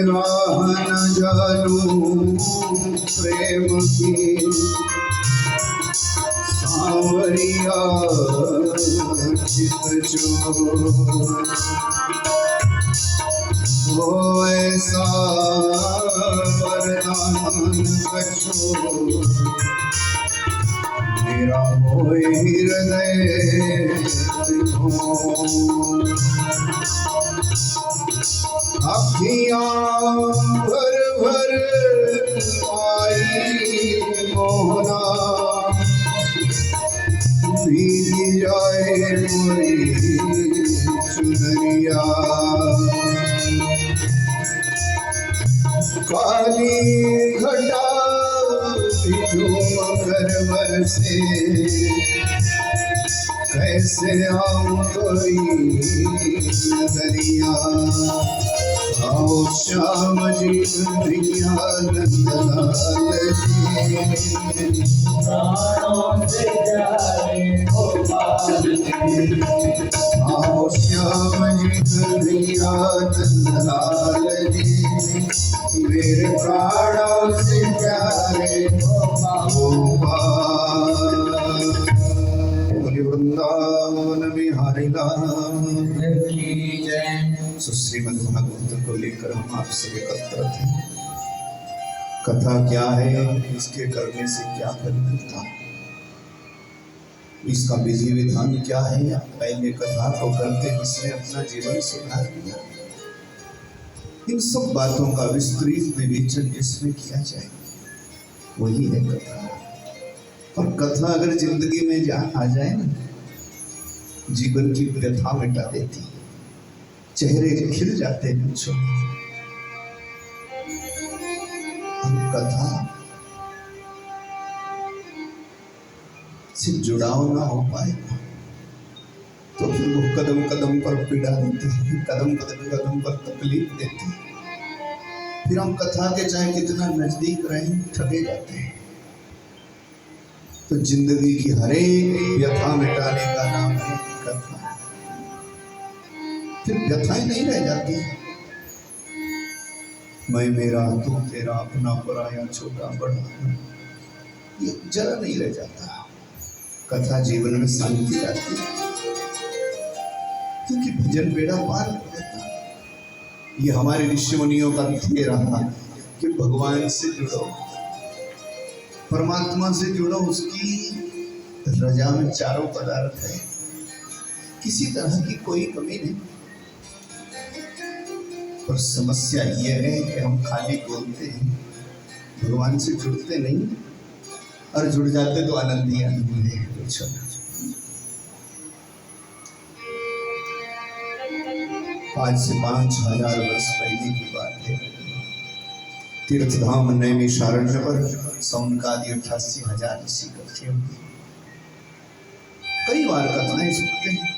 राह न जानू प्रेम की सांवरिया चित जो हो ऐसा वरदान बचो मेरा होए हृदय अखियाँ भर भर आई मोहना भीग जाए मोरी चुनरिया काली घटा झूम कर बरसे कैसे आऊं कोई नजरिया आओ श्याम जी कन्हैया नंदलाल जी प्राणों से प्यारे गोपाल जी आओ श्याम जी कन्हैया नंदलाल जी मेरे प्राणों से प्यारे गोपाल वृंदावन बिहारी लाल की जय। श्रीमद् भागवत को लेकर हम आप सब एकत्र थे। कथा क्या है, इसके करने से क्या फल मिलता है, इसका विधि विधान क्या है, पहले कथा को करके इसने अपना जीवन सुधार लिया। इन सब बातों का विस्तृत विवेचन इसमें किया जाए, वही है कथा। और कथा अगर जिंदगी में आ जाए ना, जीवन की व्यथा मिटा देती, चेहरे खिल जाते हैं बच्चों। कथा से जुड़ाव ना हो पाए तो फिर वो कदम कदम पर पीड़ा देती है, कदम कदम पर तकलीफ देती है। फिर हम कथा के चाहे कितना नजदीक रहें ठगे जाते हैं। तो जिंदगी की हर एक व्यथा मिटाने का नाम है कथा। फिर व्यथाएं नहीं रह जाती, मैं मेरा तू तेरा अपना पराया छोटा बड़ा, ये जरा नहीं रह जाता। कथा जीवन में शांति लाती है, क्योंकि भजन बेड़ा पार कर देता। ये हमारे ऋषि मुनियों का ध्येय रहा कि भगवान से जुड़ो, परमात्मा से जुड़ो। उसकी रजा में चारों पदार्थ है, किसी तरह की कोई कमी नहीं। पर समस्या यह है कि हम खाली बोलते हैं, भगवान से जुड़ते नहीं, और जुड़ जाते तो आनंद ही आनंद है। पूछो 5 से 5,000 वर्ष पहले की बात है। तीर्थधाम नैमिषारण्य पर सौनकादि 88,000 ऋषि इकट्ठे हुए। कई बार कथाएं सुनते हैं।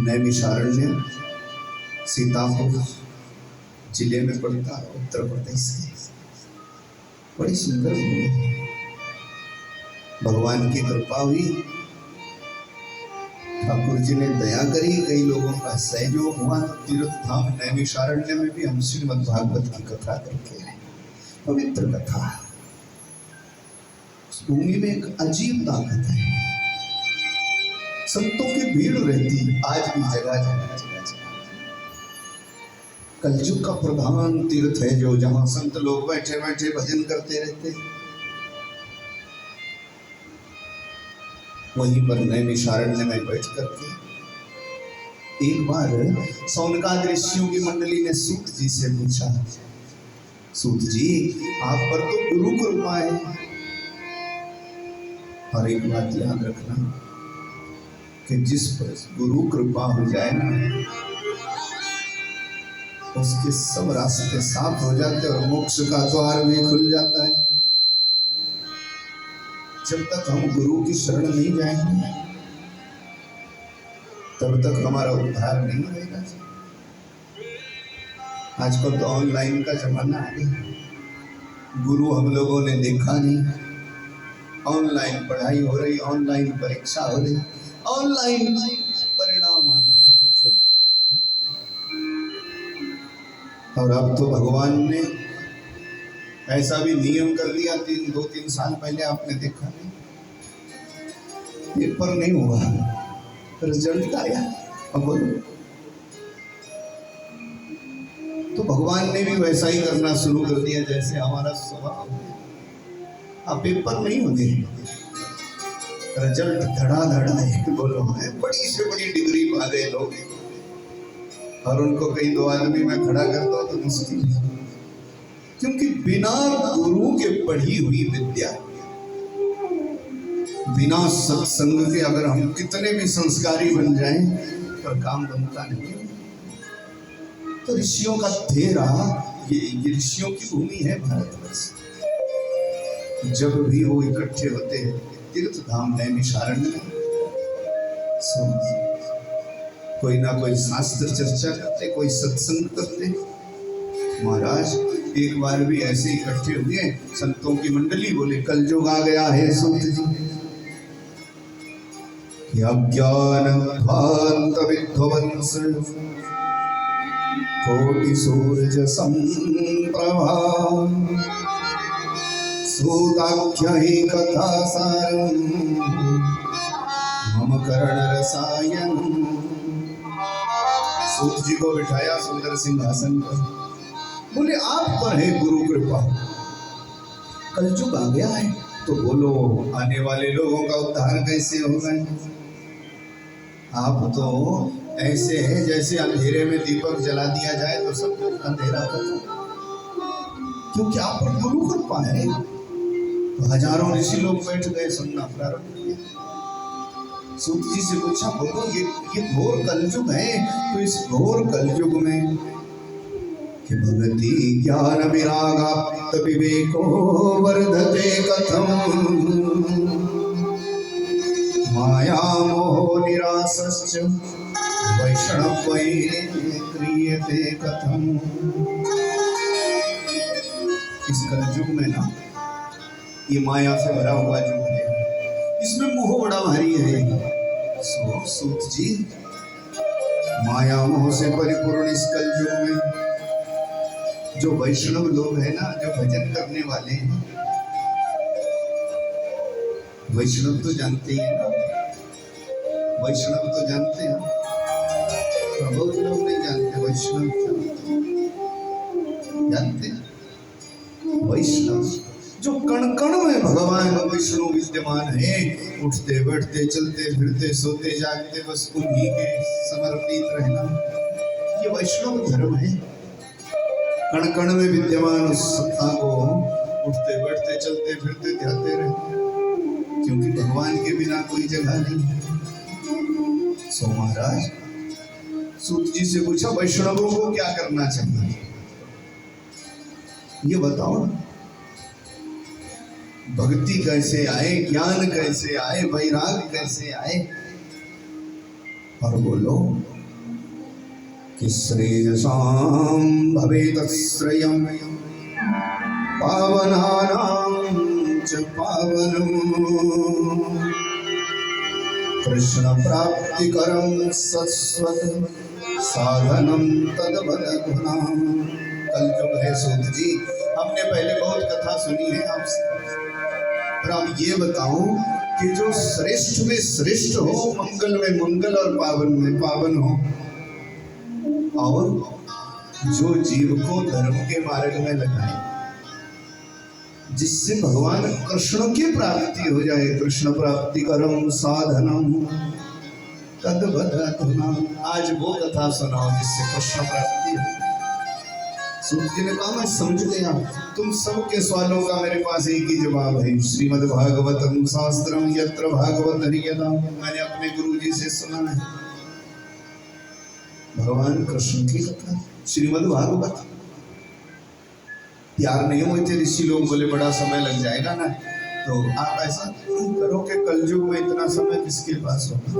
नैमिषारण्य सीतापुर जिले में पड़ता है, उत्तर प्रदेश के। बड़ी सुंदर भूमि है। भगवान की कृपा हुई, ठाकुर जी ने दया करी, कई लोगों का सहयोग हुआ। तीर्थधाम नैमिषारण्य में भी हम श्रीमद् भागवत की कथा करके आए। पवित्र कथा। उस भूमि में एक अजीब ताकत है। संतों की भीड़ रहती आज भी जगह जगह। कलयुग का प्रधान तीर्थ है जो, जहां संत लोग बैठे बैठे भजन करते रहते। वहीं पर नैमिषारण्य में बैठ करके एक बार सौनकादि ऋषियों की मंडली ने सूत जी से पूछा, सूत जी आप पर तो गुरु कृपा है, और एक बात याद रखना कि जिस पर गुरु कृपा हो जाए ना, उसके सब रास्ते साफ हो जाते और मोक्ष का द्वार भी खुल जाता है। जब तक हम गुरु की शरण नहीं जाएंगे, तब तक हमारा उद्धार नहीं होगा। आजकल तो ऑनलाइन का जमाना आ गया, गुरु हम लोगों ने देखा नहीं, ऑनलाइन पढ़ाई हो रही, ऑनलाइन परीक्षा हो रही, ऑनलाइन परिणाम आना कुछ। और अब तो भगवान ने ऐसा भी नियम कर दिया, 2-3 साल पहले आपने देखा नहीं, पेपर नहीं हुआ, रिजल्ट आया। अब बोलो, तो भगवान ने भी वैसा ही करना शुरू कर दिया जैसे हमारा स्वभाव है। अब पेपर नहीं होंगे, रिजल्ट धड़ाधड़ है। बोलो, है बड़ी से बड़ी डिग्री पा गए लोग, और उनको कहीं 2 आदमी में खड़ा कर दो तो मुश्किल है। क्योंकि बिना गुरु के पढ़ी हुई विद्या, बिना सत्संग के अगर हम कितने भी संस्कारी बन जाएं पर काम बनता नहीं। तो ऋषियों का धेरा, ये ऋषियों की भूमि है भारतवर्ष। जब भी वो इकट्ठे होते हैं तीर्थ धाम नैमिषारण्य में, कोई ना कोई शास्त्र चर्चा करते, कोई सत्संग करते। महाराज एक बार भी ऐसे इकट्ठे हुए, संतों की मंडली, बोले कल युग आ गया है सूत जी, अज्ञान भांत विध्वंस कोटि सूरज संप्रभा, सूताख्य ही कथा सारम मम कर्ण रसायन। सूत जी को बिठाया सुंदर सिंहासन पर, बोले आप पर है गुरु कृपा, कलयुग आ गया है, तो बोलो आने वाले लोगों का उद्धार कैसे होगा। आप तो ऐसे है जैसे अंधेरे में दीपक जला दिया जाए तो सब अंधेरा खत्म, क्योंकि आप पर गुरु कृपा है। तो हजारों ऋषि लोग बैठ गए सुनना प्रारंभ किया। सूत जी से पूछा, बोलो ये घोर कलयुग है, तो इस घोर कलयुग में कि भगति ज्ञान विरागाप्त विवेको वर्धते कथम, माया मोह निरासश्च वैष्णवैः क्रियते कथम। इस कलयुग में ना, ये माया से भरा हुआ युग है, इसमें मोह बड़ा भारी है। सूत जी, माया मोह से परिपूर्ण इस कलयुग में जो वैष्णव लोग हैं ना, जो भजन करने वाले हैं, वैष्णव तो जानते ही हैं ना, वैष्णव तो जानते हैं, बहुत लोग नहीं जानते वैष्णव जानते हैं। वैष्णव जो कण कण में भगवान विष्णु विद्यमान है, उठते बैठते चलते फिरते सोते जागते बस उन्हीं के समर्पित रहना, ये वैष्णव धर्म है। कण कण में विद्यमान उस सत्ता को उठते बैठते चलते फिरते ध्याते रहते, क्योंकि भगवान के बिना कोई जगह नहीं है। सो महाराज सूत जी से पूछा, वैष्णवों को क्या करना चाहिए ये बताओ, भक्ति कैसे आए, ज्ञान कैसे आए, वैराग कैसे आए। और बोलो कि श्रेयसां भवेत् श्रेयं पावनानां च पावनम्, कृष्ण प्राप्तिकरं सत्स्वत् साधनं तद्वदधुना। कलयुग है सूत जी, हमने पहले बहुत कथा सुनी है आपसे, पर आप ये बताओ कि जो श्रेष्ठ में श्रेष्ठ हो, मंगल में मंगल और पावन में पावन हो, और जो जीव को धर्म के मार्ग में लगाए, जिससे भगवान कृष्ण की प्राप्ति हो जाए। कृष्ण प्राप्ति करम साधनम तद्वदधुना। आज वो कथा सुनाओ जिससे कृष्ण प्राप्ति हो। सूत जी ने कहा, मैं समझ गया, तुम सबके सवालों का मेरे पास एक ही जवाब है। श्रीमद् भागवतम शास्त्रम यत्र भागवत हरियता। मैंने अपने गुरु जी से सुना है भगवान कृष्ण की कथा, श्रीमद् भागवत। प्यार नहीं हुए थे ऋषि लोग, बोले बड़ा समय लग जाएगा ना, तो आप ऐसा करो कि कलयुग में इतना समय किसके पास होगा,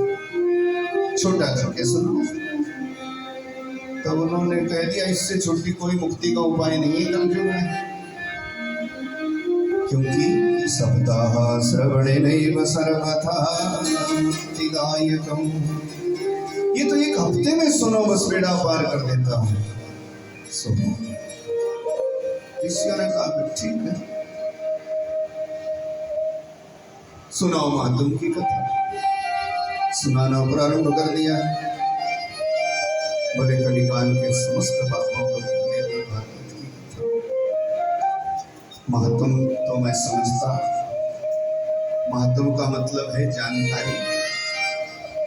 छोटा करके सुनो। तब उन्होंने कह दिया इससे छोटी कोई मुक्ति का उपाय नहीं है कलयुग में, क्योंकि सप्ताह श्रवणेनैव सर्वथा मुक्तिदायकम्। ये तो एक हफ्ते में सुनो, बस बेड़ा पार कर देता हूँ। सुनो, किसी ने कहा ठीक है, सुनाओ महात्म की कथा। सुनाना प्रारंभ कर दिया। बोले कलिकाल के समस्त पापों को धोने की भागवत की कथा। महात्म तो मैं समझता, महात्म का मतलब है जानकारी,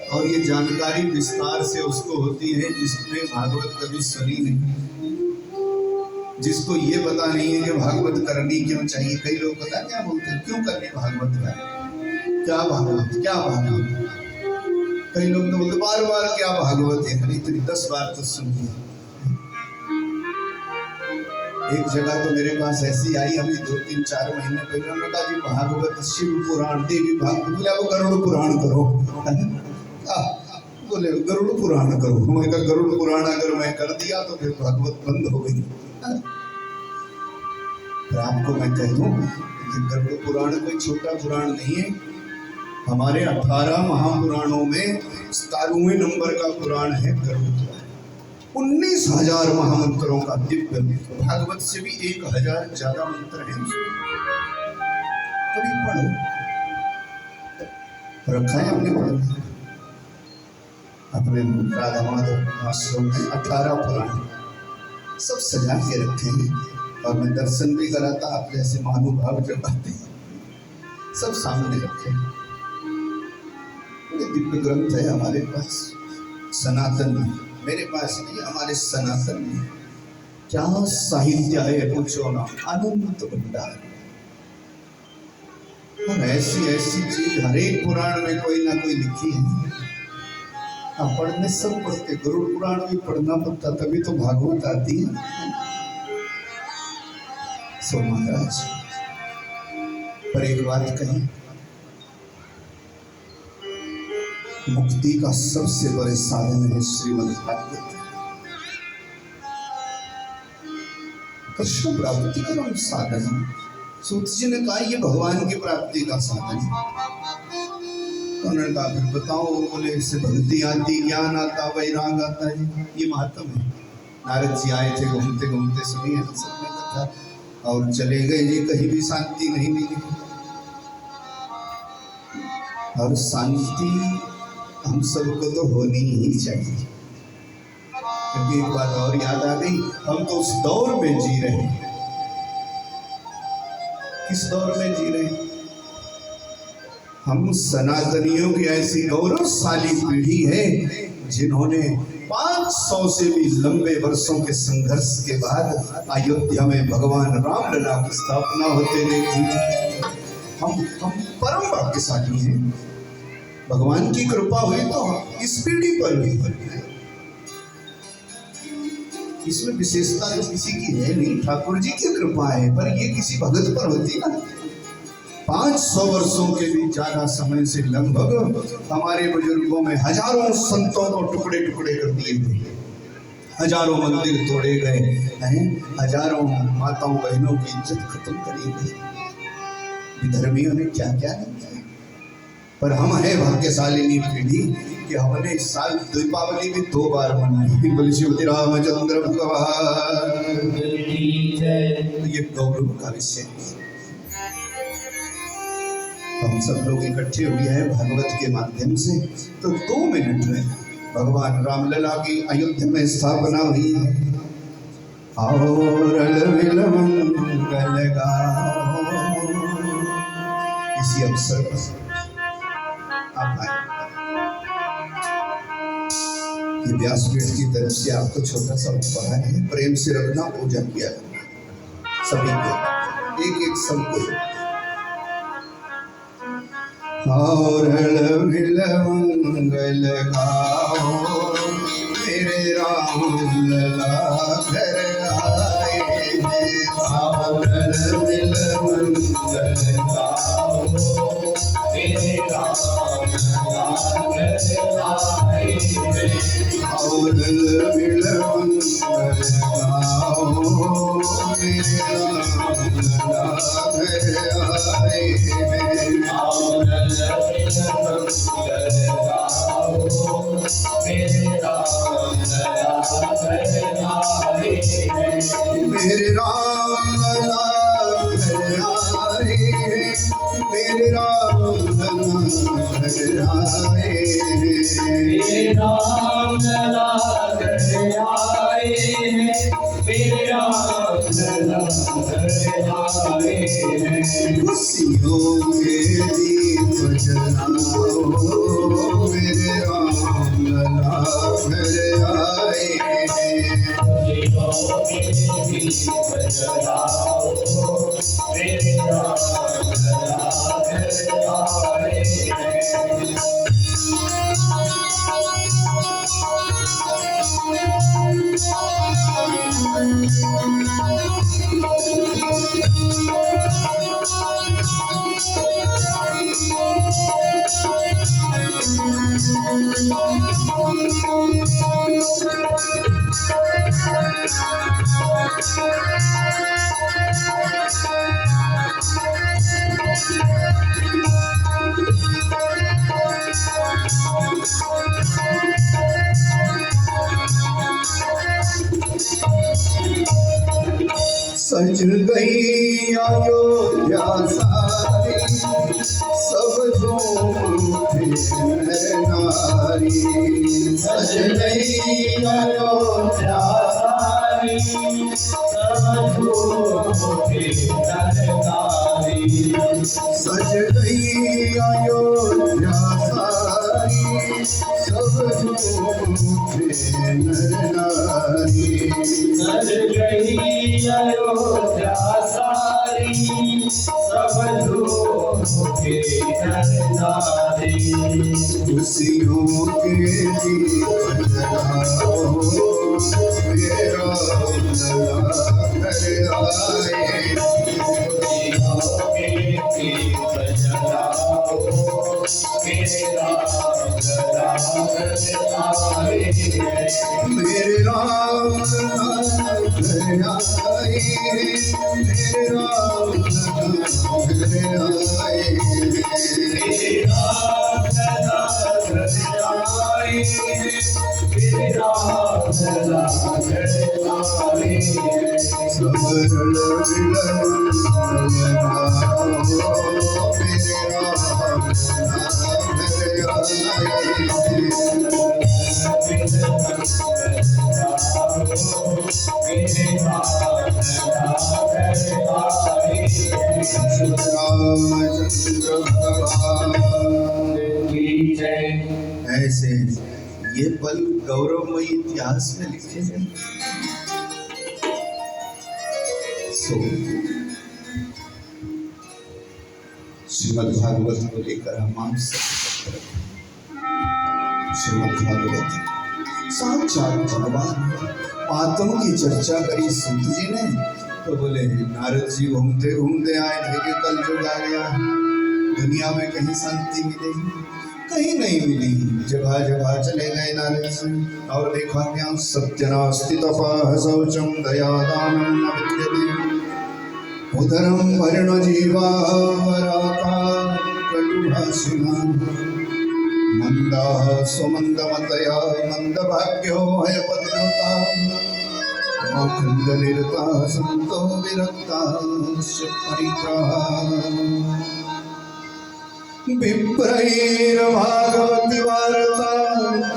और ये जानकारी विस्तार से उसको होती है जिसने भागवत कभी सुनी नहीं, जिसको ये पता नहीं है कि भागवत करनी क्यों चाहिए। कई लोग पता क्या बोलते हैं, क्यों करनी भागवत है, क्या भागवत, क्या भागवत। कई लोग तो बोलते बार बार क्या भागवत है, नहीं तो 10 बार तो सुन लिया। एक जगह तो मेरे पास ऐसी आई अभी 2-3-4 महीने पहले, उन्होंने कहा जी भागवत शिव पुराण देवी भागवत, बोले वो गरुड़ पुराण करो। बोले गरुड़ पुराण करो। मैं कहा गरुड़ पुराण अगर मैं कर दिया तो फिर भागवत बंद हो गई। फिर आपको मैं कह दूं कि गरुड़ पुराण कोई छोटा पुराण नहीं है। हमारे 18 महापुराणों में 17वें नंबर का पुराण है गरुड़ पुराण। 19,000 महामंत्रों का दिव्य, भागवत से भी 1,000 ज्यादा मंत्र हैं। कभी पढ़ो, रखा है अपने राधा माधव आश्रम में 18 पुराण सब सजा के रखे हैं, और मैं दर्शन भी कराता। आप जैसे महानुभाव जब आते हैं सब सामने रखे। दिव्य ग्रंथ है हमारे पास, सनातन में, मेरे पास नहीं, हमारे सनातन में। क्या साहित्य है पूछो ना, अनंत भंडार। और ऐसी ऐसी चीज हर एक पुराण में कोई ना कोई लिखी है। अब पढ़ने सब पढ़ते, गरुड़ पुराण भी पढ़ना पड़ता, तभी तो भागवत आती है। सो महाराज पर एक बात कही, मुक्ति का सबसे बड़े साधन है श्रीमद् भागवत। कृष्ण प्राप्ति का साधन। सूत जी ने कहा ये भगवान की प्राप्ति का साधन है। उन्होंने कहा फिर बताओ। बोले इससे भक्ति आती, ज्ञान आता, वैराग आता है। ये महात्म है। नारद जी आए थे, घूमते घूमते सुनी है सबने कथा, और चले गए जी, कहीं भी शांति नहीं मिली। और शांति हम सबको तो होनी ही चाहिए, क्योंकि एक बात और याद आ गई, हम तो उस दौर में जी रहे हैं। किस दौर में जी रहे हैं? हम सनातनियों की ऐसी गौरवशाली पीढ़ी है जिन्होंने 500 से भी लंबे वर्षों के संघर्ष के बाद अयोध्या में भगवान रामलला की स्थापना होते देखी। हम परम भाग्यशाली हैं। भगवान की कृपा हुई तो इस पीढ़ी पर भी। इसमें विशेषता तो किसी की है नहीं, ठाकुर जी की कृपा है, पर ये किसी भगत पर होती ना। 500 वर्षों के भी ज्यादा समय से लगभग हमारे बुजुर्गों में हजारों संतों को टुकड़े टुकड़े कर दिए गए, हजारों मंदिर तोड़े गए हैं, हजारों माताओं बहनों की इज्जत खत्म करी गई। विधर्मियों ने क्या क्या नहीं किया। पर हम हैं भाग्यशालिनी पीढ़ी कि हमने इस साल दीपावली भी 2 बार मनाई। बोले श्री रामचंद्र भगवान। ये गौरव का विषय। हम सब लोग इकट्ठे हुए हैं भागवत के माध्यम से, तो 2 मिनट में भगवान रामलला की अयोध्या में स्थापना हुई है। और इसी अवसर पर आप आए। ये व्यासपीठ की तरफ से आपको छोटा सा उपहार है, प्रेम से रखना, पूजा किया सभी को, एक एक सबको। और मंगल गाओ मेरे रामलला घर आए हैं। और मंगल गाओ और बिलवंदर गाओ मेरे राम लला घर आए मेरे राम लला घर आए मेरे राम लला घर आए मेरे राम लला घर आए मेरे राम लला घर आए खुशियों के दीप जलाओ मेरे राम लला घर आए मेरे राम लला घर आए सज गई अयोध्या सारी सब झूठे नारी सज गई अयोध्या सारी सब झूठे नरनारी सज गई अयोध्या सारी सब झूठे नर नारी सज गई अयोध्या सारी सब झूठे नरनारी खुशियों के दीप जलाओ मेरा लला घर आए मेरे राम लला घर आए मेरे राम लला घर आए समरल विलन लगाओ मेरे राम लला रामचंद्र भगवान की जय। ऐसे ये पल गौरवमयी इतिहास में लिखे गए। सो श्रीमद् भागवत को लेकर हम आप सब श्रीमद् भागवत साक्षात भगवान पात्रों की चर्चा करी संत जी ने तो बोले नारद जी घूमते घूमते आए थे कि कल युग आ गया, दुनिया में कहीं शांति मिलेगी, कहीं नहीं मिली, जगह जगह चले गए नारद जी। और देखा क्या सत्यनास्ति तपः शौचम दयादानं न विद्यते उदरम वर्ण जीवा वराका कटुभाषिणा मंदाः सुमन्दमतया मन्दभाग्यो हयपतिकृता मखण्डनिरताः सन्तो विरक्ताश्च परित्राः विप्रैर्भागवति वार्ता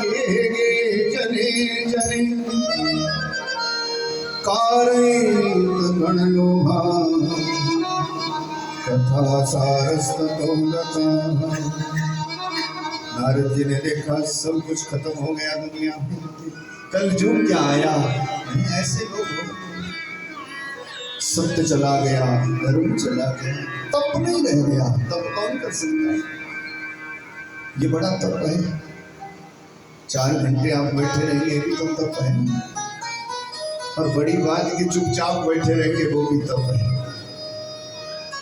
गे जने जने कारयेत गणलोभा कथा सारस्ततो लता। नारद जी ने देखा सब कुछ खत्म हो गया दुनिया में, कल युग क्या आया, ऐसे लोग सत्य चला गया, धर्म चला गया, तप नहीं रह गया। तप कौन कर सकता है? ये बड़ा तप है। 4 घंटे आप बैठे रहेंगे भी तो तप है, और बड़ी बात है कि चुपचाप बैठे रहेंगे वो भी तप है।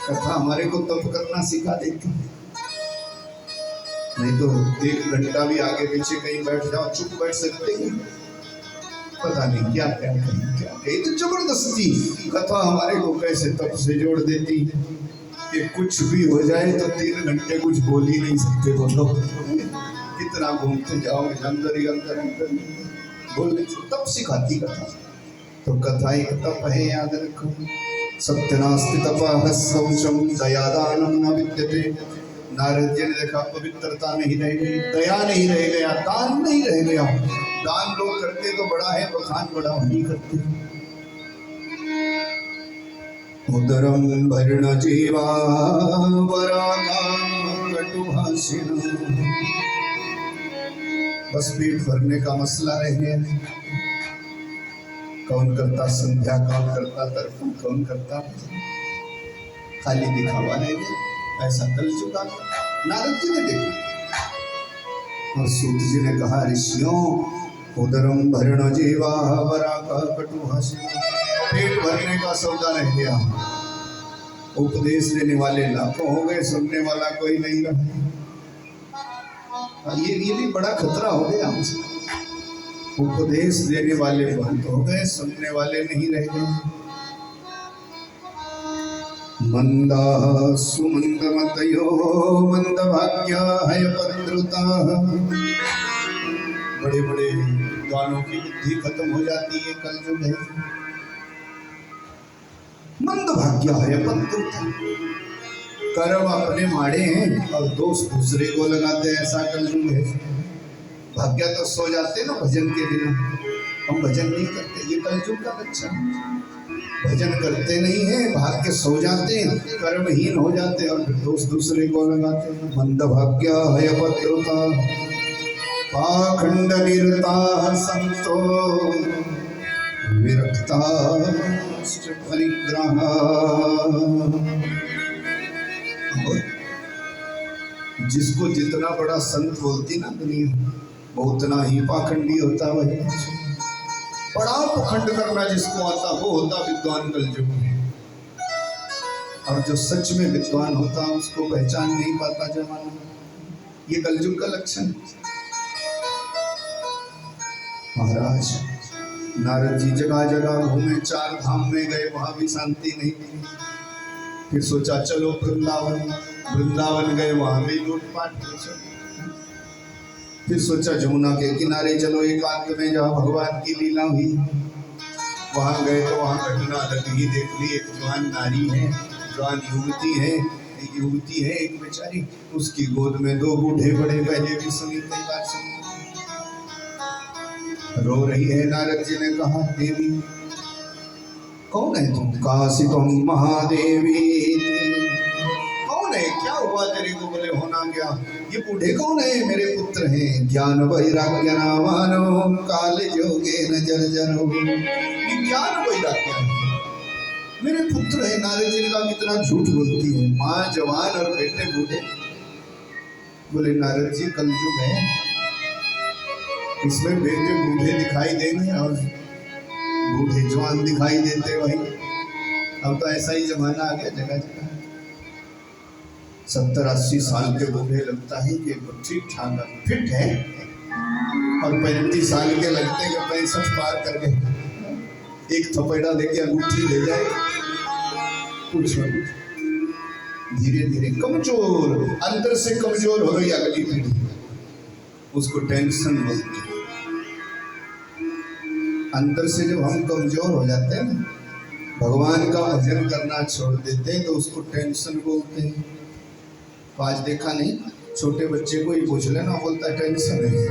कथा हमारे को तप करना सिखा देती है। नहीं तो 1 घंटा भी आगे पीछे कहीं बैठ जाओ, चुप बैठ सकते हैं? पता नहीं क्या क्या कहीं क्या कहीं। तो जबरदस्ती कथा हमारे को कैसे तप से जोड़ देती है कि कुछ भी हो जाए तो 3 घंटे कुछ बोल ही नहीं सकते। बोलो कितना घूमते जाओ अंदर ही अंदर अंदर बोल नहीं सकते। तप सिखाती कथा। तो कथा एक तप है, याद रखो। सत्यनास्ति तपः शौचम दयादानम न विद्यते। नारद जी ने देखा पवित्रता नहीं रह गई, दया नहीं रह गया, दान नहीं रह गया। दान लोग करते तो बड़ा है, बखान बड़ा नहीं करते। उदरम भरण जीवा वरागा कटुभाषिण। बस पेट भरने का मसला रह गया। कौन करता संध्या, कौन करता तर्पण, कौन करता खाली दिखावा रह गया। ऐसा कल चुका नारद जी ने देखा। और सूत जी ने कहा, ऋषियों उदरम भरण जीवा वरागा कटुभाषिण। पेट भरने का सौदा रह गया। उपदेश देने वाले लाखों हो गए, सुनने वाला कोई नहीं रहा। ये भी बड़ा खतरा हो गया हमसे। उपदेश देने वाले बहुत हो गए, सुनने वाले नहीं रह गए। मंदा सुमंदमतयो मंदभाग्या हयपद्रुता। बड़े बड़े विद्वानों की बुद्धि खत्म हो जाती है, कलयुग है। मंदभाग्या हयपद्रुता। कर्म अपने माड़े हैं और दोष दूसरे को लगाते हैं, ऐसा कलयुग है। भाग्य तो सो जाते ना भजन के बिना। हम भजन नहीं करते, ये कलयुग का लक्षण है। भजन करते नहीं है, भाग के सो जाते हैं, कर्महीन हो जाते हैं और फिर दोष दूसरे को लगाते हैं। मंद भाग्य हयपद्रुता पाखंड निरता संतो विरक्ता परिग्रह। जिसको जितना बड़ा संत बोलती ना दुनिया, वो उतना ही पाखंडी होता है। वही बड़ा पाखंड करना जिसको आता वो होता विद्वान कलयुग में। और जो सच में विद्वान होता उसको पहचान नहीं पाता जमाना। ये कलयुग का लक्षण। महाराज नारद जी जगह जगह घूमे, 4 धाम में गए, वहां भी शांति नहीं मिली। फिर सोचा चलो वृंदावन। वृंदावन गए, वहां भी लूटपाट। फिर सोचा जमुना के किनारे चलो एकांत में, जहाँ भगवान की लीला हुई। वहां गए तो वहां घटना अलग ही देख ली। एक जवान नारी है, जवान युवती है एक बेचारी, उसकी गोद में 2 बूढ़े बड़े। पहले भी सुनी, कई बार सुनी। रो रही है। नारद जी ने कहा, देवी कौन है तुम? काशी तुम महादेवी। कौन है, क्या हुआ तेरे को? बोले होना क्या? ये बूढ़े कौन है? मेरे पुत्र हैं। ज्ञान वैराग्य नामानो काल जोगे न जर्जरो। ये ज्ञान वैराग्य मेरे पुत्र है। नारद जी ने कहा, कितना झूठ बोलती है, माँ जवान और बेटे बूढ़े। बोले नारद जी कलयुग है, इसमें बेटे बूढ़े दिखाई देंगे और बूढ़े जवान दिखाई देते। वही अब तो ऐसा ही जमाना आ गया, जगह जगह 70-80 साल के बूढ़े लगता है कि ठीक ठाक फिट है, और 35 साल के लगते हैं कि 65 पार कर गए। एक थपेड़ा देके अंगूठी ले जाए, कुछ धीरे धीरे कमजोर, अंदर से कमजोर हो रही अगली पीढ़ी। उसको टेंशन बोलते हैं। अंदर से जब हम कमजोर हो जाते हैं, भगवान का भजन करना छोड़ देते हैं, तो उसको टेंशन बोलते हैं। आज देखा नहीं, छोटे बच्चे को ही पूछ लेना, बोलता है टेंशन है।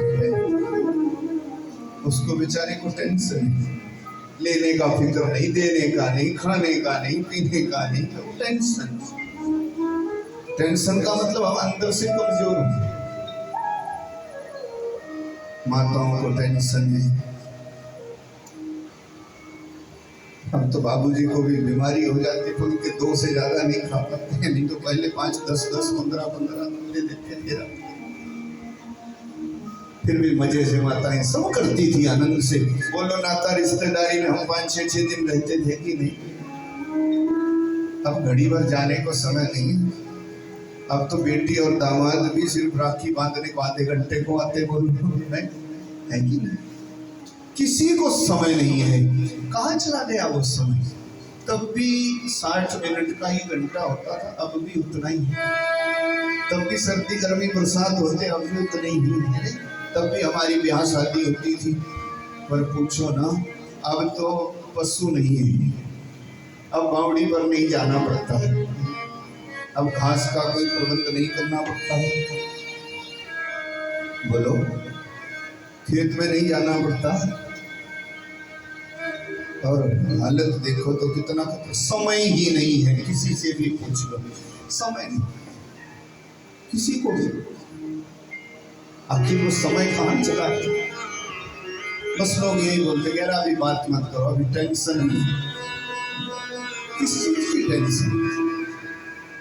उसको बेचारे को टेंशन है। लेने का फिक्र नहीं, देने का नहीं, खाने का नहीं, पीने का नहीं, तो टेंशन। टेंशन का मतलब हम अंदर से कमजोर हैं। माताओं को टेंशन है। अब तो बाबूजी को भी बीमारी हो जाती है, उनके 2 से ज्यादा नहीं खा पाते हैं। नहीं तो पहले 5, 10, 15 दे देते थे। फिर भी मजे से माताएं सब करती थी, आनंद से। बोलो नाता रिश्तेदारी में हम 5-6 दिन रहते थे कि नहीं? अब घड़ी भर जाने को समय नहीं। अब तो बेटी और दामाद भी सिर्फ राखी बांधने को आधे घंटे को आते बोल है कि नहीं? किसी को समय नहीं है। कहाँ चला गया वो समय? तब भी 60 मिनट का ही घंटा होता था, अब भी उतना ही है। तब भी सर्दी गर्मी बरसात होते, अब भी उतने ही है। तब भी हमारी ब्याह शादी होती थी, पर पूछो ना, अब तो पशु नहीं है। अब बावड़ी पर नहीं जाना पड़ता है, अब घास का कोई प्रबंध नहीं करना पड़ता है। बोलो, खेत में नहीं जाना पड़ता। और हालत देखो तो कितना समय ही नहीं है। किसी से भी पूछ लो, समय नहीं किसी को भी। आखिर वो समय कहाँ चला गया? बस लोग यही बोलते यार अभी बात मत करो, अभी टेंशन नहीं। किस चीज की टेंशन?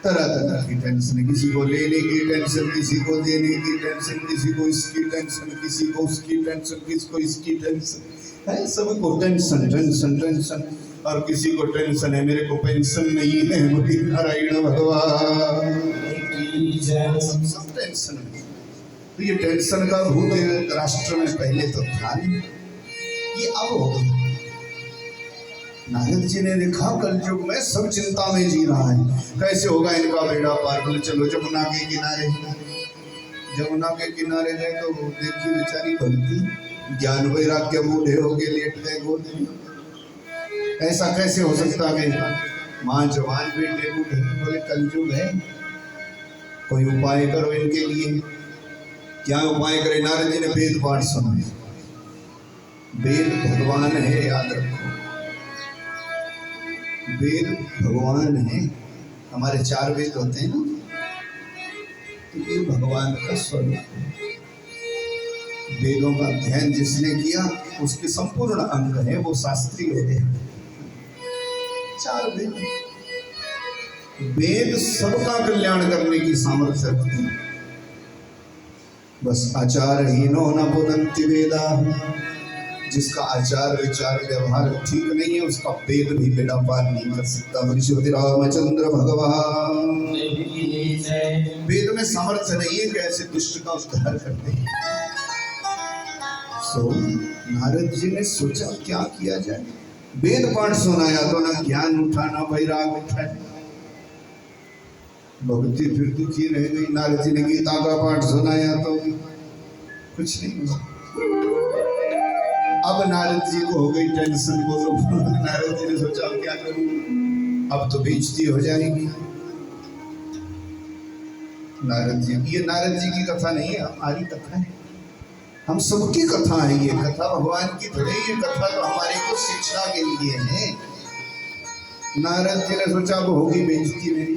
तरह तरह की टेंशन। किसी को लेने की टेंशन, किसी को देने की टेंशन, किसी को इसकी टेंशन, किसी को उसकी टेंशन, किसी को इसकी टेंशन है। सबको टेंशन टेंशन टेंशन। और किसी को टेंशन है मेरे को पेंशन नहीं है। बोली नारायण भगवान, सब टेंशन है। तो ये टेंशन का भूत राष्ट्र में पहले तो था नहीं, ये अब हो गया। नारद जी ने देखा कलयुग में सब चिंता में जी रहा है, कैसे होगा इनका बेड़ा पार। बोले चलो जमुना के किनारे। जमुना के किनारे गए तो देखी बेचारी भक्ति, ज्ञान वैराग्य बूढ़े हो गए, लेट गए गोद में। ऐसा कैसे हो सकता है? माँ जवान बेटे बूढ़े। बोले कलयुग है, कोई उपाय करो इनके लिए। क्या उपाय करे? नारद जी ने वेद पाठ सुनाए। वेद भगवान है, याद रखो, वेद भगवान है। हमारे 4 वेद होते हैं ना, तो ये भगवान का स्वरूप है। वेदों का अध्ययन जिसने किया उसके संपूर्ण अंग है वो शास्त्रीय है। 4 वेद, वेद सबका कल्याण करने की सामर्थ्य रखते हैं। बस आचारहीनो न पुनन्ति वेदा। जिसका आचार विचार व्यवहार ठीक नहीं है उसका वेद भी बेड़ा पार नहीं कर सकता। श्री रामचंद्र भगवान, वेद में सामर्थ्य नहीं है कि ऐसे दुष्ट का उद्धार करते हैं। सो नारद जी ने सोचा क्या किया जाए। वेद पाठ सुनाया तो ना ज्ञान उठा ना वैराग उठा, भक्ति फिर दुखी रह गई। नारद जी ने गीता का पाठ सुनाया तो कुछ नहीं हुआ। अब नारद जी को हो गई टेंशन। बोलो, नारद जी ने सोचा क्या करूं, अब तो बेइज्जती हो जाएगी। नारद जी, ये नारद जी की कथा नहीं है, हमारी कथा है, हम सबकी कथा है। ये कथा भगवान की थोड़ी, ये कथा तो हमारे को शिक्षा के लिए है। नारद जी ने सोचा अब होगी बेइज्जती मेरी,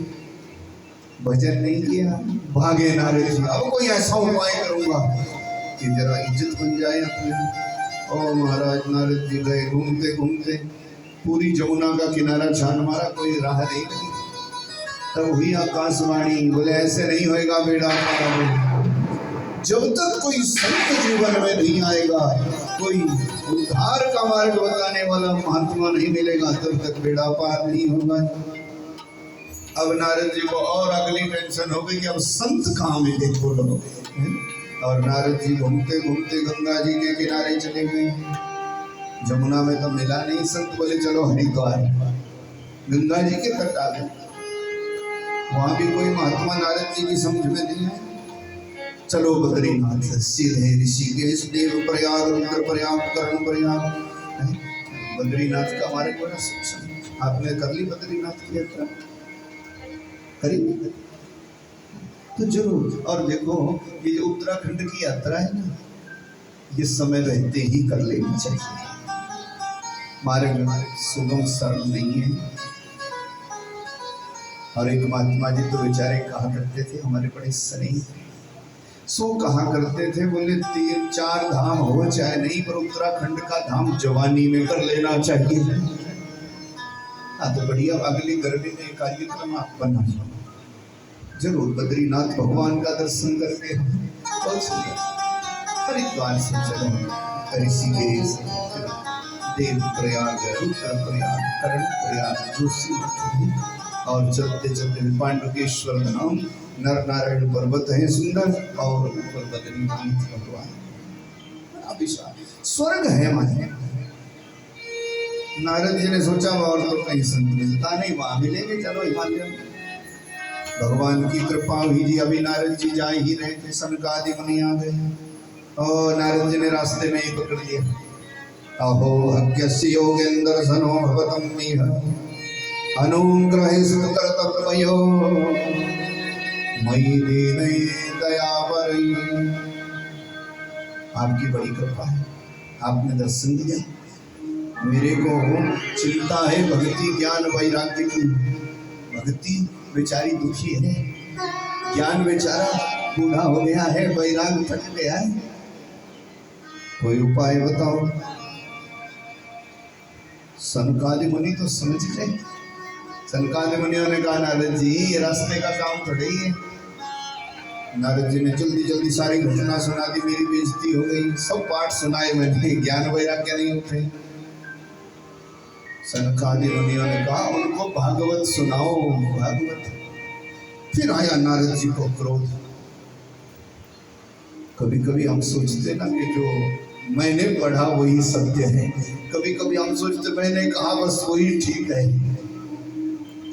भजन नहीं किया, भागे नारद जी। अब कोई ऐसा उपाय करूंगा कि जरा इज्जत बन जाए अपने। ओ महाराज, नारद जी गए घूमते घूमते, पूरी जमुना का किनारा छान मारा, कोई राह नहीं लगी। तब हुई आकाशवाणी, बोले ऐसे नहीं होएगा बेड़ा पार। जब तक कोई संत जीवन में नहीं आएगा, कोई उद्धार का मार्ग बताने वाला महात्मा नहीं मिलेगा, तब तक बेड़ा पार नहीं होगा। अब नारद जी को और अगली टेंशन हो गई कि अब संत कहाँ मिले बोलो। और नारद जी घूमते घूमते गंगा जी के किनारे चले गए। जमुना में तो मिला नहीं संत। बोले चलो हरिद्वार, गंगा जी के तट आ गए। वहां भी कोई महात्मा नारद जी की समझ में नहीं है। चलो बद्रीनाथ, सीधे ऋषिकेश, देव प्रयाग, रुद्र प्रयाग, कर्ण प्रयाग। बद्रीनाथ का हमारे को आपने कर ली बद्रीनाथ की यात्रा? करेंगे तो जरूर। और देखो ये जो उत्तराखंड की यात्रा है ना, ये समय रहते ही कर लेनी चाहिए। मार्ग सुगम सरल नहीं है। और एक महात्मा जी तो बेचारे कहा करते थे, हमारे बड़े स्नेही सो कहा करते थे, बोले 3-4 धाम हो चाहे नहीं, पर उत्तराखंड का धाम जवानी में कर लेना चाहिए। हाँ तो बढ़िया, अगली गर्मी में कार्यक्रम आप बना जरूर। बद्रीनाथ भगवान का दर्शन करके बहुत सुंदर। हरिद्वार से चलो ऋषिकेश, देव प्रयाग, रुद्र प्रयाग, कर्ण प्रयाग, जोशी और चलते चलते पांडुकेश्वर धाम नर नारायण पर्वत है सुंदर और ऊपर बद्रीनाथ भगवान। अब स्वर्ग है माने। नारद जी ने सोचा और तो कहीं संत मिलता नहीं, वहां मिलेंगे, चलो हिमालय में। भगवान की कृपा हुई जी। अभी नारद जी जा ही रहे थे, सनकादि मुनि आ गए और नारद जी ने रास्ते में ही पकड़ लिया। अहो हक्यस्य योगेंद्र सनो भवतम मिह अनुग्रहित कर्तव्यो मयि दीने दयावरी। आपकी बड़ी कृपा है, आपने दर्शन दिया। मेरे को चिंता है भक्ति ज्ञान वैराग्य की। भक्ति बेचारी दुखी है, ज्ञान बेचारा बूढ़ा हो गया है, वैराग्य थक गया है। कोई उपाय बताओ। सनकादि मुनि तो समझ गए। सनकादि मुनियों ने कहा नारद जी ये रास्ते का काम थोड़े ही है। नारद जी ने जल्दी जल्दी सारी घटना सुना दी। मेरी बेइज्जती हो गई, सब पाठ सुनाए मैंने, ज्ञान वैराग्य नहीं उठे। सनकादि मुनियों ने कहा उनको भागवत सुनाओ, भागवत। फिर आया नारद जी को क्रोध। कभी कभी हम सोचते ना कि जो मैंने पढ़ा वही सत्य है, कभी कभी हम सोचते मैंने कहा बस वही ठीक है।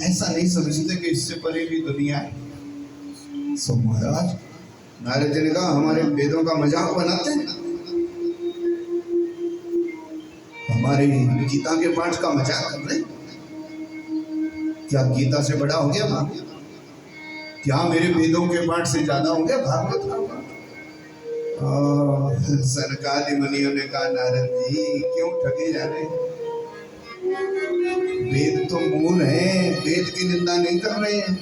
ऐसा नहीं समझते कि इससे परे भी दुनिया है। सो महाराज नारद जी ने कहा हमारे वेदों का मजाक बनाते हैं, हमारे गीता के पाठ का मजाक कर रहे। क्या गीता से बड़ा हो गया भागवत? क्या मेरे वेदों के पाठ से ज्यादा हो गया भागवत का पाठ? सनकादि मुनियों ने कहा नारद जी क्यों ठगे जा रहे हैं? वेद तो मूल है, वेद की निंदा नहीं कर रहे हैं,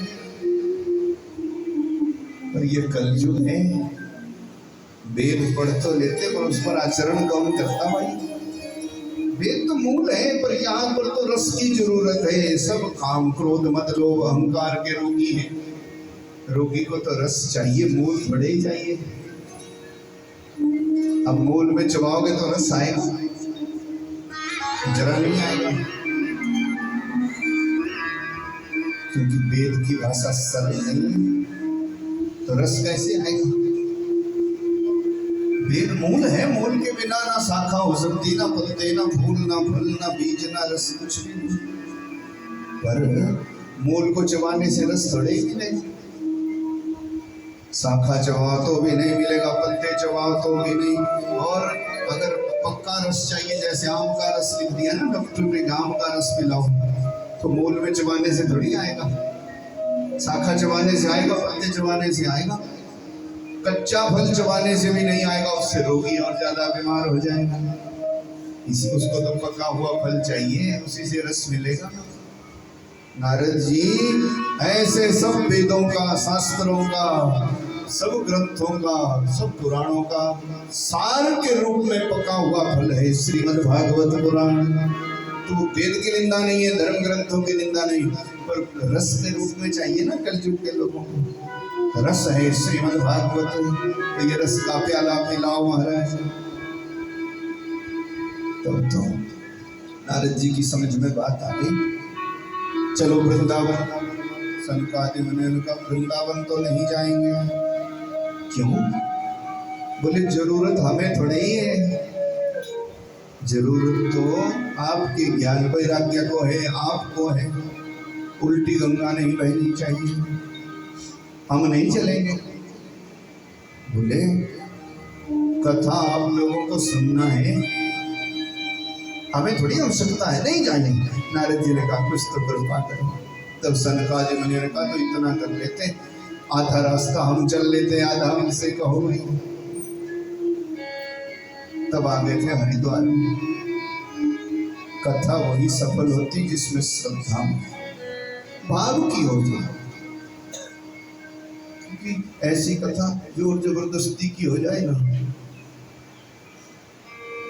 पर ये कलयुग है। वेद पढ़ तो लेते पर उस पर आचरण कौन करता भाई? वेद तो मूल है, पर यहाँ पर तो रस की जरूरत है। सब काम क्रोध मद लोभ अहंकार के रोगी हैं। रोगी को तो रस चाहिए, मूल थोड़े ही चाहिए। अब मूल में चबाओगे तो रस आएगा, जरा नहीं आएगा, क्योंकि वेद की भाषा सरल नहीं है, तो रस कैसे आएगा? वेद मूल है, मूल के बिना ना शाखा हो सकती, ना पत्ते, ना फूल, ना फल, ना बीज, ना रस, कुछ भी नहीं। पर मूल को चबाने से रस थोड़े ही मिलेगा। शाखा चबाओ तो भी नहीं मिलेगा, पत्ते चबाओ तो भी नहीं। और अगर पक्का रस चाहिए, जैसे आम का रस लिख दिया ना डॉक्टर ने, आम का रस पिलाओ, तो मूल में चबाने से थोड़ी आएगा, शाखा चबाने से आएगा, पत्ते चबाने से आएगा। कच्चा फल चबाने से भी नहीं आएगा, उससे रोगी और ज्यादा बीमार हो जाएगा। उसको तो पका हुआ फल चाहिए, उसी से रस मिलेगा। नारद जी ऐसे सब वेदों का, शास्त्रों का, सब ग्रंथों का, सब पुराणों का सार के रूप में पका हुआ फल है श्रीमद् भागवत पुराण। तो वेद की निंदा नहीं है, धर्म ग्रंथों की निंदा नहीं, पर रस के रूप में चाहिए ना कलयुग के लोगों को। रस है श्रीमद् भागवत, तो ये रस का प्याला पिलाओ महाराज। तो नारद जी की समझ में बात आ गई। चलो वृंदावन। सनकादि मुनियों का वृंदावन तो नहीं जाएंगे। क्यों? बोले जरूरत हमें थोड़ी ही है, जरूरत तो आपके ज्ञान वैराग्य को है, आपको है। उल्टी गंगा नहीं बहनी चाहिए, हम नहीं चलेंगे। बोले कथा आप लोगों को सुनना है, हमें थोड़ी आवश्यकता है, नहीं जाएंगे। नारद जी ने कहा कुछ तो कृपा करो। तब सनकादि मुनि ने कहा तो इतना कर लेते, आधा रास्ता हम चल लेते, आधा हमसे कहो नहीं। तब आ गए थे हरिद्वार में। कथा वही सफल होती जिसमें श्रद्धा भाव की होती, क्योंकि ऐसी कथा जोर जबरदस्ती की हो जाए ना,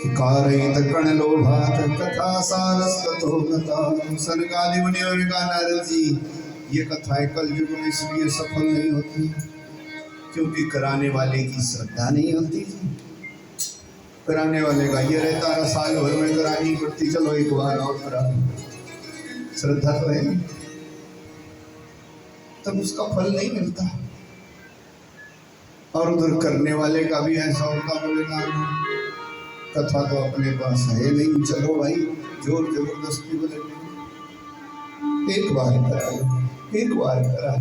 कण लोभात कथा सारस्वतो गता। सनकादि मुनियों ने कहा नारद जी ये कथाएं कल युग में इसलिए सफल नहीं होती क्योंकि कराने वाले की श्रद्धा नहीं होती। कराने वाले का ये रहता है साल भर में करानी पड़ती, चलो एक बार और करा, श्रद्धा तो है नहीं। तब उसका फल नहीं मिलता। और उधर करने वाले का भी ऐसा होता, बोले ना कथा तो अपने पास है नहीं, चलो भाई जोर जबरदस्ती बोले एक बार करा, एक बार करा,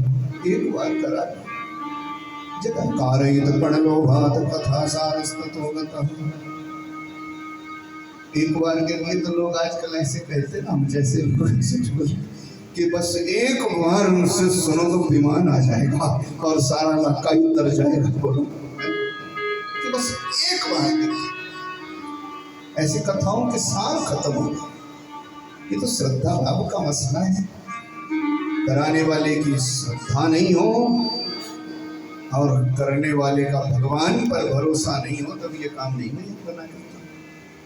एक बार करा। जगह कारयित प्रणलोभात कथा सारस्ततोगतः। एक बार के लिए तो लोग आजकल ऐसे कहते ना, हम जैसे कि बस एक बार उनसे सुनो तो विमान आ जाएगा और सारा लक्का ही उतर जाएगा। बोलो कि बस एक बार देखिए, ऐसी कथाओं के सार खत्म हो। ये तो श्रद्धा भाव का मसला है। कराने वाले की श्रद्धा नहीं हो और करने वाले का भगवान पर भरोसा नहीं हो, तब ये काम नहीं बना।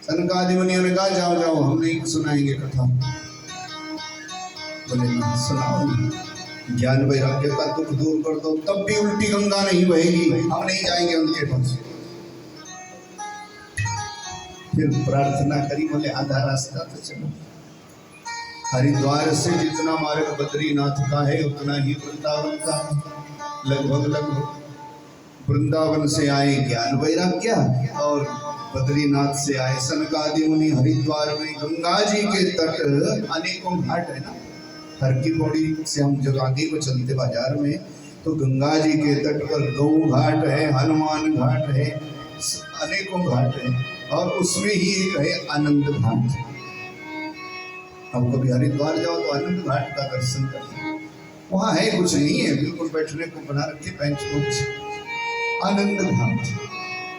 सनकादि मुनियों ने कहा जाओ जाओ हम नहीं सुनाएंगे कथा। बोले ना सुनाओ, ज्ञान वैराग्य का दुख दूर कर दो, तब भी उल्टी गंगा नहीं बहेगी, हम नहीं जाएंगे उनके पास। फिर प्रार्थना करी, बोले आधा रास्ता तो चलो। हरिद्वार से जितना मार्ग बद्रीनाथ का है उतना ही वृंदावन का है, लगभग वृंदावन से आए ज्ञान वैराग्य और बद्रीनाथ से आए सनकादि मुनि। हरिद्वार में गंगा जी के तट अनेकों घाट है ना। हर की पौड़ी से हम जब आगे को चलते बाजार में तो गंगा जी के तट पर गौ घाट है, हनुमान घाट है, अनेकों घाट है और उसमें ही एक है आनंद घाट। अब कभी हरिद्वार जाओ तो आनंद घाट का दर्शन करें। वहाँ है कुछ नहीं है, बिल्कुल बैठने को बना रखे बेंच कुछ आनंद घाट।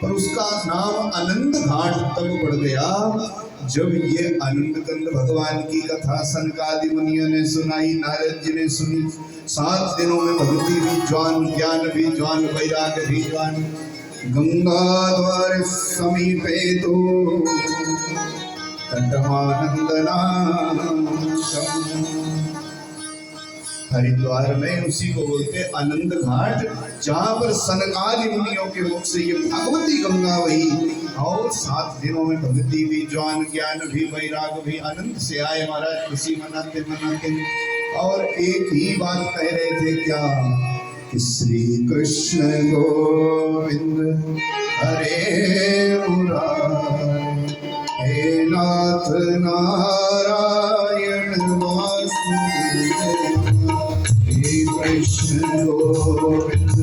पर उसका नाम आनंद घाट तब पड़ गया जब ये आनंद कंद भगवान की कथा सनकादि मुनियों ने सुनाई, नारद जी ने सुनी। 7 दिनों में भक्ति भी ज्वान, ज्ञान भी ज्वान, वैराग्य भी ज्वान। गंगा द्वार समीपे तो तटमानंदना। हरिद्वार में उसी को बोलते आनंद घाट, जहाँ पर सनकादि मुनियों के मुख से ये भगवती गंगा वही। और 7 दिनों में भक्ति भी ज्ञान, ज्ञान भी, वैराग भी, आनंद से आए महाराज, खुशी मनाते मनाते। और एक ही बात कह रहे थे क्या कि श्री कृष्ण गोविंद हरे मुरारी, हे नाथ नारायण वासुदेव। कृष्ण गोविंद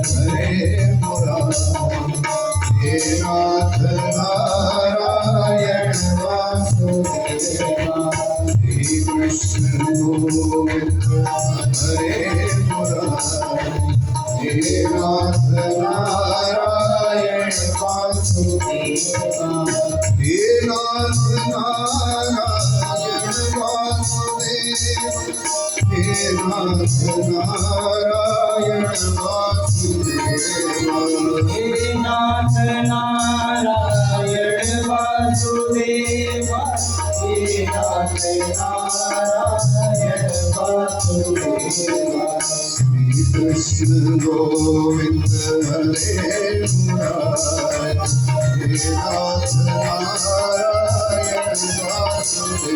हरे मुरारी, हे नाथ नारायण वासुदेव। हे कृष्ण गोविंद हरे मुरारी, हे नाथ नारायण वासुदेव। हे नाथ नारायण वासुदेव, हे नाथ नारायण वासुदेव। हे नाथ नारायण वासुदेव, हे नाथ नारायण वासुदेव। श्री कृष्ण गोविंद हरे मुरारी, हे नाथ नारायण वासुदेव।